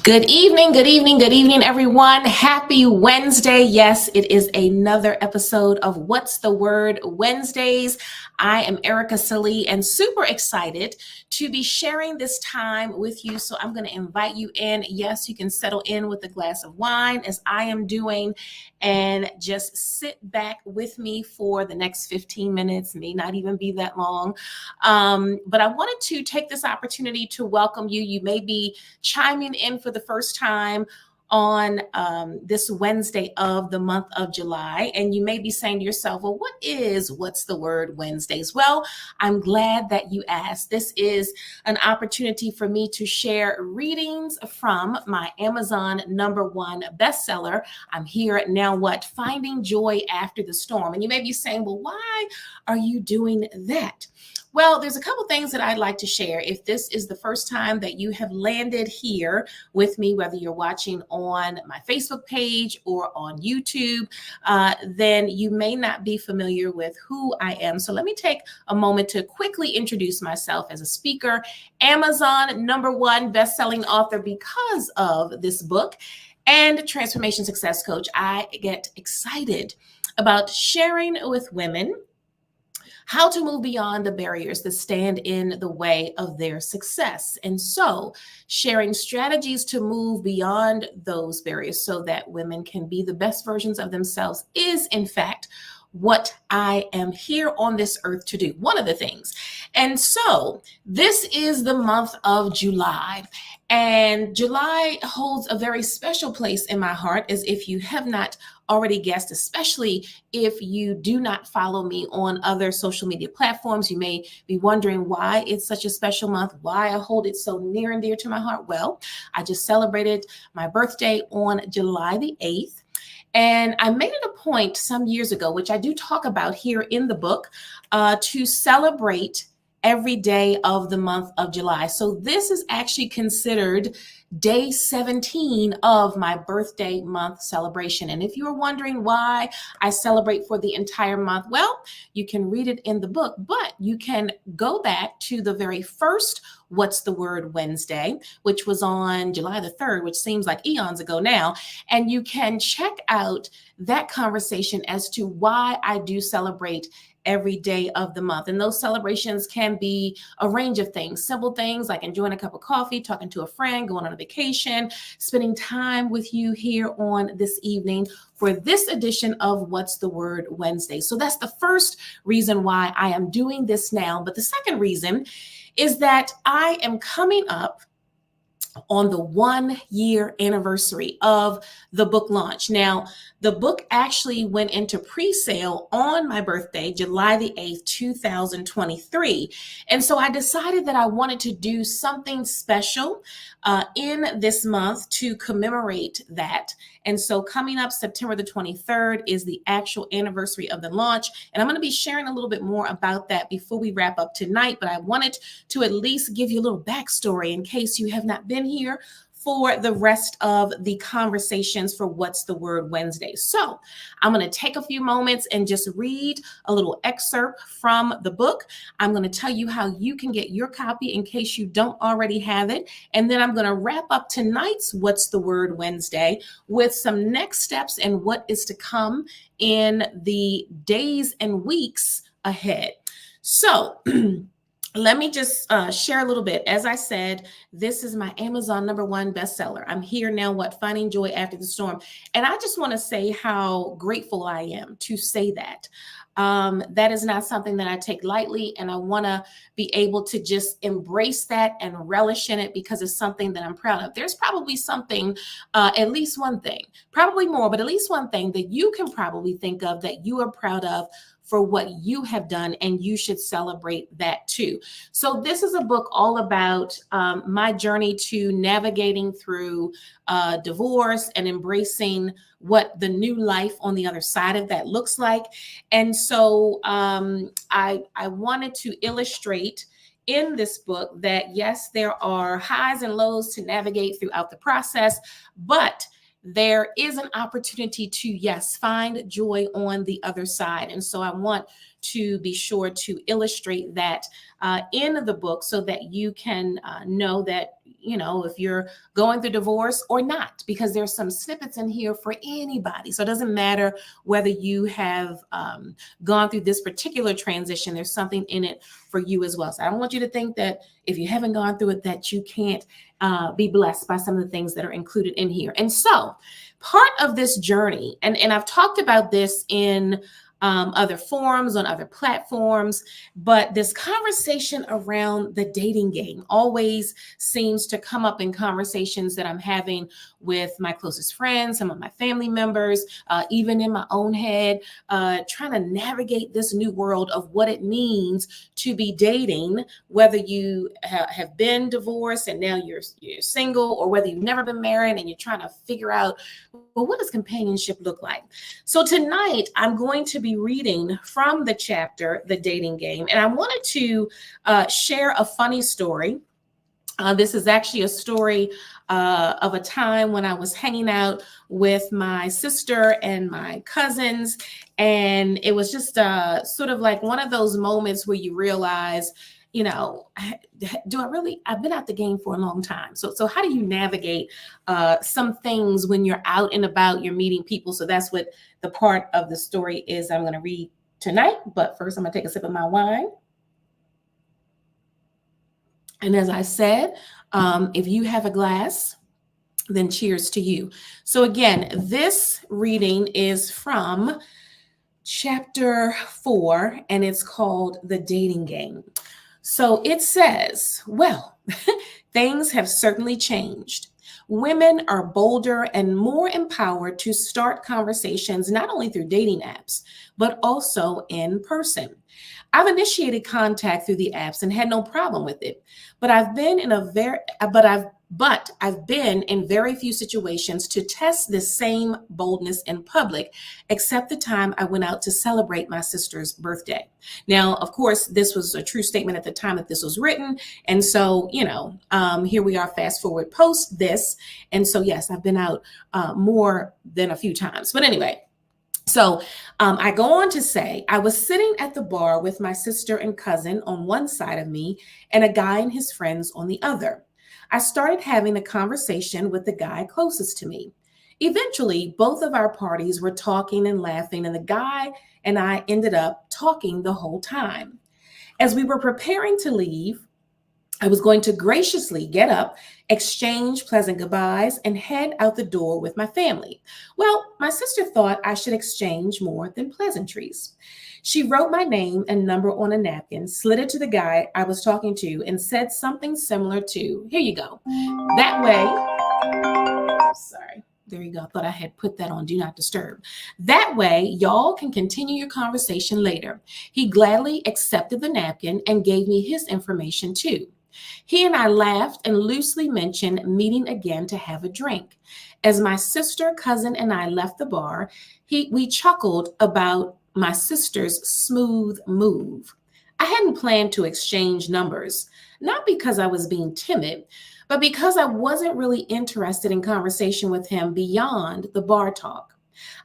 Good evening, good evening, good evening, everyone. Happy Wednesday. Yes, it is another episode of What's the Word Wednesdays. I am Erica Salee and super excited to be sharing this time with you. So I'm going to invite you in. Yes, you can settle in with a glass of wine as I am doing and just sit back with me for the next 15 minutes, may not even be that long. But I wanted to take this opportunity to welcome you. You may be chiming in for the first time on this Wednesday of the month of July. And you may be saying to yourself, well, what's the word Wednesdays? Well, I'm glad that you asked. This is an opportunity for me to share readings from my Amazon #1 bestseller. I'm here now, Finding Joy After the Storm. And you may be saying, well, why are you doing that? Well, there's a couple things that I'd like to share. If this is the first time that you have landed here with me, whether you're watching on my Facebook page or on YouTube, then you may not be familiar with who I am. So let me take a moment to quickly introduce myself as a speaker, Amazon #1 best-selling author because of this book, and transformation success coach. I get excited about sharing with women how to move beyond the barriers that stand in the way of their success. And so, sharing strategies to move beyond those barriers so that women can be the best versions of themselves is, in fact, what I am here on this earth to do. One of the things. And so, this is the month of July. And July holds a very special place in my heart, as if you have not already guessed, especially if you do not follow me on other social media platforms. You may be wondering why it's such a special month, why I hold it so near and dear to my heart. Well, I just celebrated my birthday on July the 8th. And I made it a point some years ago, which I do talk about here in the book, to celebrate every day of the month of July. So this is actually considered day 17 of my birthday month celebration. And if you're wondering why I celebrate for the entire month, well, you can read it in the book, but you can go back to the very first What's the Word Wednesday, which was on July the 3rd, which seems like eons ago now. And you can check out that conversation as to why I do celebrate every day of the month. And those celebrations can be a range of things, simple things like enjoying a cup of coffee, talking to a friend, going on a vacation, spending time with you here on this evening for this edition of What's the Word Wednesday. So that's the first reason why I am doing this now. But the second reason is that I am coming up on the 1-year anniversary of the book launch. Now, the book actually went into pre-sale on my birthday, July the 8th, 2023. And so I decided that I wanted to do something special in this month to commemorate that. And so coming up September the 23rd is the actual anniversary of the launch. And I'm going to be sharing a little bit more about that before we wrap up tonight. But I wanted to at least give you a little backstory in case you have not been here for the rest of the conversations for What's the Word Wednesday. So I'm going to take a few moments and just read a little excerpt from the book. I'm going to tell you how you can get your copy in case you don't already have it. And then I'm going to wrap up tonight's What's the Word Wednesday with some next steps and what is to come in the days and weeks ahead. So let me just share a little bit. As I said, this is my Amazon #1 bestseller. I'm here now, Finding Joy After the Storm. And I just want to say how grateful I am to say that. That is not something that I take lightly, and I want to be able to just embrace that and relish in it because it's something that I'm proud of. There's probably something, at least one thing, probably more, but at least one thing that you can probably think of that you are proud of for what you have done, and you should celebrate that too. So this is a book all about my journey to navigating through divorce and embracing what the new life on the other side of that looks like. And so I wanted to illustrate in this book that, yes, there are highs and lows to navigate throughout the process, but there is an opportunity to, yes, find joy on the other side. And so I want to be sure to illustrate that in the book so that you can know that if you're going through divorce or not, because there's some snippets in here for anybody. So it doesn't matter whether you have gone through this particular transition, there's something in it for you as well. So I don't want you to think that if you haven't gone through it, that you can't be blessed by some of the things that are included in here. And so part of this journey, and I've talked about this in other forums, on other platforms, but this conversation around the dating game always seems to come up in conversations that I'm having with my closest friends, some of my family members, even in my own head, trying to navigate this new world of what it means to be dating, whether you have been divorced and now you're single, or whether you've never been married and you're trying to figure out, well, what does companionship look like? So tonight, I'm going to be reading from the chapter, The Dating Game, and I wanted to share a funny story. This is actually a story of a time when I was hanging out with my sister and my cousins, and it was just sort of like one of those moments where you realize, I've been out the game for a long time. So how do you navigate some things when you're out and about, you're meeting people? So that's what the part of the story is I'm going to read tonight. But first, I'm going to take a sip of my wine. And as I said, if you have a glass, then cheers to you. So again, this reading is from chapter 4, and it's called The Dating Game. So it says, well, things have certainly changed. Women are bolder and more empowered to start conversations, not only through dating apps, but also in person. I've initiated contact through the apps and had no problem with it, but I've been in very few situations to test this same boldness in public, except the time I went out to celebrate my sister's birthday. Now, of course, this was a true statement at the time that this was written. And so, here we are, fast forward post this. And so, yes, I've been out more than a few times. But anyway, so I go on to say, I was sitting at the bar with my sister and cousin on one side of me and a guy and his friends on the other. I started having a conversation with the guy closest to me. Eventually, both of our parties were talking and laughing, and the guy and I ended up talking the whole time. As we were preparing to leave, I was going to graciously get up, exchange pleasant goodbyes, and head out the door with my family. Well, my sister thought I should exchange more than pleasantries. She wrote my name and number on a napkin, slid it to the guy I was talking to, and said something similar to, here you go. That way, sorry. There you go. I thought I had put that on Do Not Disturb. That way, y'all can continue your conversation later. He gladly accepted the napkin and gave me his information too. He and I laughed and loosely mentioned meeting again to have a drink. As my sister, cousin, and I left the bar, we chuckled about my sister's smooth move. I hadn't planned to exchange numbers, not because I was being timid, but because I wasn't really interested in conversation with him beyond the bar talk.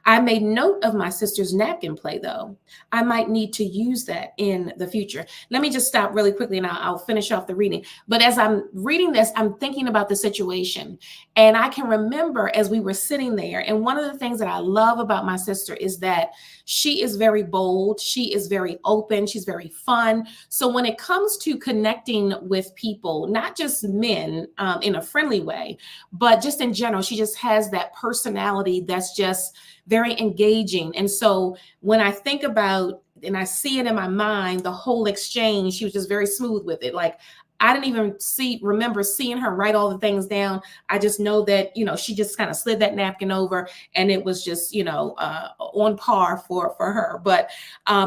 I made note of my sister's napkin play, though. I might need to use that in the future. Let me just stop really quickly and I'll finish off the reading. But as I'm reading this, I'm thinking about the situation. And I can remember as we were sitting there, and one of the things that I love about my sister is that she is very bold. She is very open. She's very fun. So when it comes to connecting with people, not just men in a friendly way, but just in general, she just has that personality that's just very engaging. And so when I think about, and I see it in my mind, the whole exchange, she was just very smooth with it. Like, I didn't even remember seeing her write all the things down. I just know that, she just kind of slid that napkin over and it was just, on par for her. But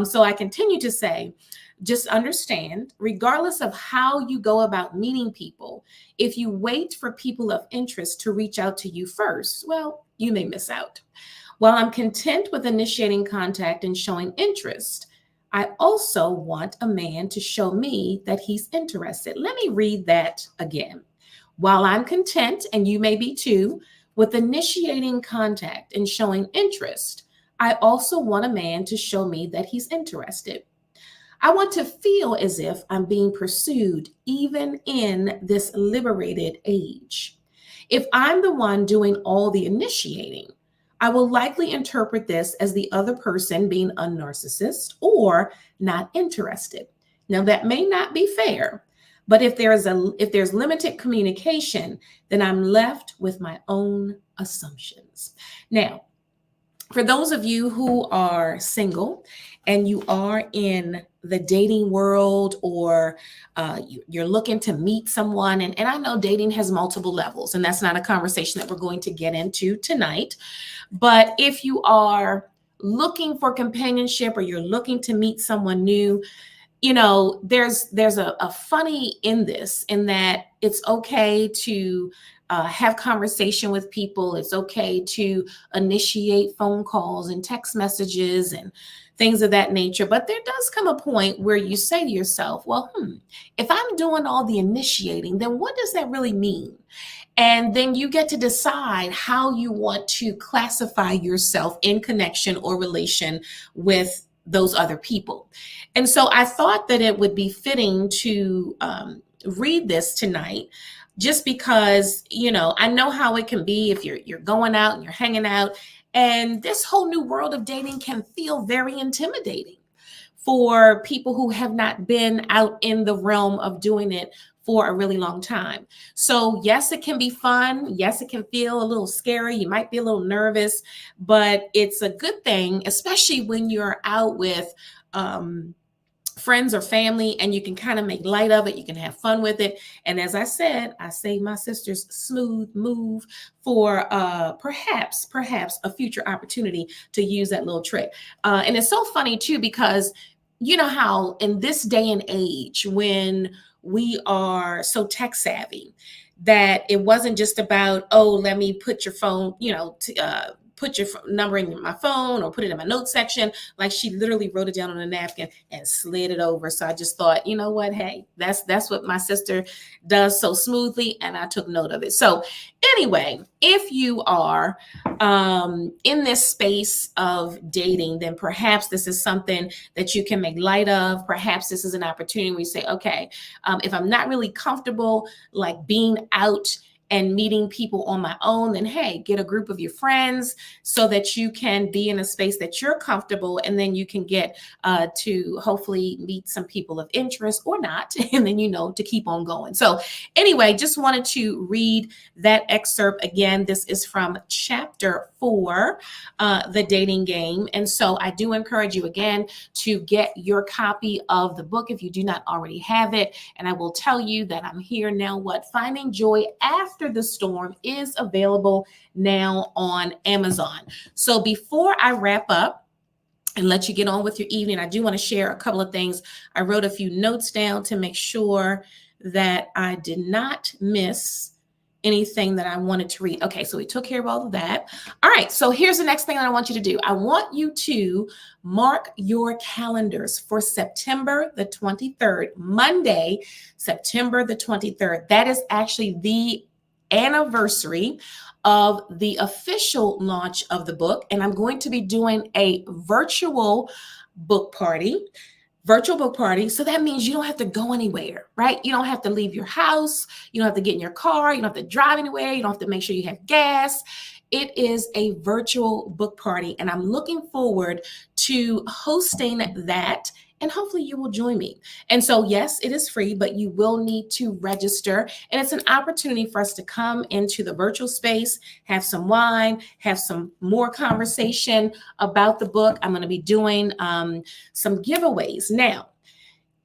so I continue to say, just understand, regardless of how you go about meeting people, if you wait for people of interest to reach out to you first, well, you may miss out. While I'm content with initiating contact and showing interest, I also want a man to show me that he's interested. Let me read that again. While I'm content, and you may be too, with initiating contact and showing interest, I also want a man to show me that he's interested. I want to feel as if I'm being pursued even in this liberated age. If I'm the one doing all the initiating, I will likely interpret this as the other person being a narcissist or not interested. Now that may not be fair, but if there's limited communication, then I'm left with my own assumptions. Now, for those of you who are single and you are in the dating world, or you're looking to meet someone, and I know dating has multiple levels, and that's not a conversation that we're going to get into tonight. But if you are looking for companionship or you're looking to meet someone new, there's a funny in this, in that it's okay to have conversation with people. It's okay to initiate phone calls and text messages and things of that nature. But there does come a point where you say to yourself, well, if I'm doing all the initiating, then what does that really mean? And then you get to decide how you want to classify yourself in connection or relation with those other people. And so I thought that it would be fitting to read this tonight, just because, I know how it can be if you're going out and you're hanging out, and this whole new world of dating can feel very intimidating for people who have not been out in the realm of doing it for a really long time. So yes, it can be fun. Yes, it can feel a little scary. You might be a little nervous, but it's a good thing, especially when you're out with friends or family, and you can kind of make light of it. You can have fun with it. And as I said, I saved my sister's smooth move for perhaps a future opportunity to use that little trick. And it's so funny too, because you know how in this day and age, when we are so tech savvy, that it wasn't just about, oh, let me put your phone, put your number in my phone or put it in my notes section. Like, she literally wrote it down on a napkin and slid it over. So I just thought, you know what? Hey, that's what my sister does so smoothly, and I took note of it. So anyway, if you are in this space of dating, then perhaps this is something that you can make light of. Perhaps this is an opportunity where you say, okay, if I'm not really comfortable like being out and meeting people on my own, then hey, get a group of your friends so that you can be in a space that you're comfortable, and then you can get to hopefully meet some people of interest or not, and then to keep on going. So anyway, just wanted to read that excerpt again. This is from chapter 4, The Dating Game. And so I do encourage you again to get your copy of the book if you do not already have it. And I will tell you that I'm here now. Finding Joy After the Storm is available now on Amazon. So before I wrap up and let you get on with your evening, I do want to share a couple of things. I wrote a few notes down to make sure that I did not miss anything that I wanted to read. Okay, so we took care of all of that. All right, so here's the next thing that I want you to do. I want you to mark your calendars for September the 23rd, Monday, September the 23rd. That is actually the anniversary of the official launch of the book, and I'm going to be doing a virtual book party. So that means you don't have to go anywhere, right? You don't have to leave your house. You don't have to get in your car. You don't have to drive anywhere. You don't have to make sure you have gas. It is a virtual book party, and I'm looking forward to hosting that. And hopefully you will join me. And so, yes, it is free, but you will need to register. And it's an opportunity for us to come into the virtual space, have some wine, have some more conversation about the book. I'm going to be doing some giveaways. Now,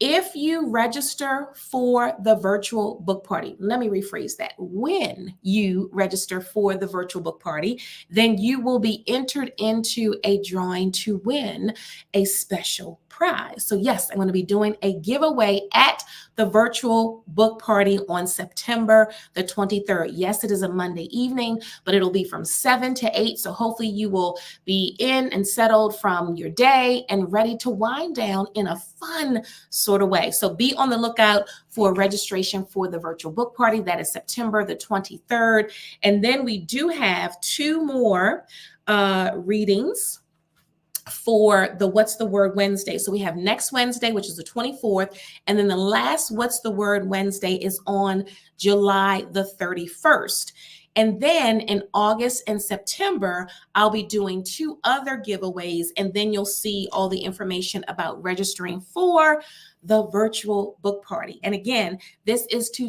if you register for the virtual book party, let me rephrase that. When you register for the virtual book party, then you will be entered into a drawing to win a special prize. So yes, I'm going to be doing a giveaway at the virtual book party on September the 23rd. Yes, it is a Monday evening, but it'll be from 7 to 8. So hopefully you will be in and settled from your day and ready to wind down in a fun sort of way. So be on the lookout for registration for the virtual book party. That is September the 23rd. And then we do have 2 more readings for the What's the Word Wednesday. So we have next Wednesday, which is the 24th, and then the last What's the Word Wednesday is on July the 31st. And then in August and September, I'll be doing 2 other giveaways, and then you'll see all the information about registering for the virtual book party. And again, this is to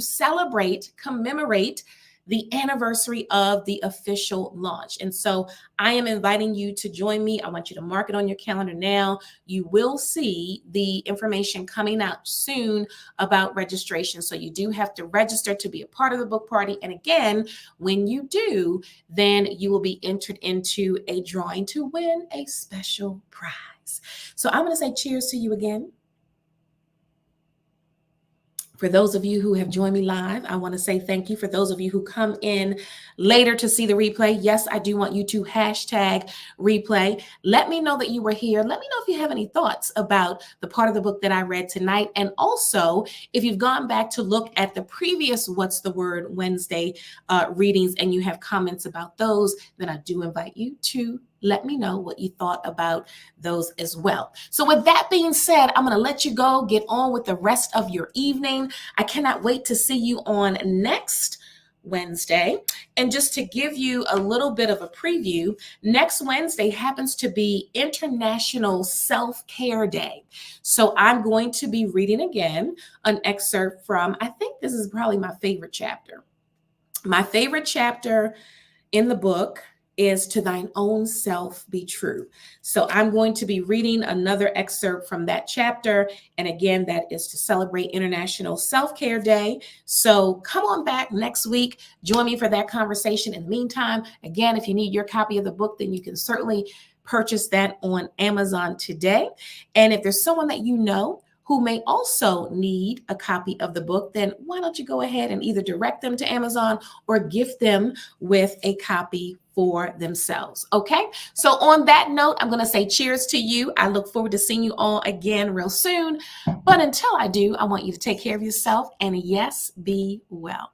commemorate the anniversary of the official launch. And so I am inviting you to join me. I want you to mark it on your calendar now. You will see the information coming out soon about registration. So you do have to register to be a part of the book party. And again, when you do, then you will be entered into a drawing to win a special prize. So I'm going to say cheers to you again. For those of you who have joined me live, I want to say thank you. For those of you who come in later to see the replay, yes, I do want you to hashtag replay. Let me know that you were here. Let me know if you have any thoughts about the part of the book that I read tonight. And also, if you've gone back to look at the previous What's the Word Wednesday readings and you have comments about those, then I do invite you to let me know what you thought about those as well. So with that being said, I'm going to let you go, get on with the rest of your evening. I cannot wait to see you on next Wednesday. And just to give you a little bit of a preview, next Wednesday happens to be International Self-Care Day. So I'm going to be reading again an excerpt from, I think this is probably my favorite chapter. My favorite chapter in the book is To Thine Own Self Be True. So I'm going to be reading another excerpt from that chapter. And again, that is to celebrate International Self-Care Day. So come on back next week. Join me for that conversation. In the meantime, again, if you need your copy of the book, then you can certainly purchase that on Amazon today. And if there's someone that you know who may also need a copy of the book, then why don't you go ahead and either direct them to Amazon or gift them with a copy for themselves. Okay. So on that note, I'm going to say cheers to you. I look forward to seeing you all again real soon. But until I do, I want you to take care of yourself and yes, be well.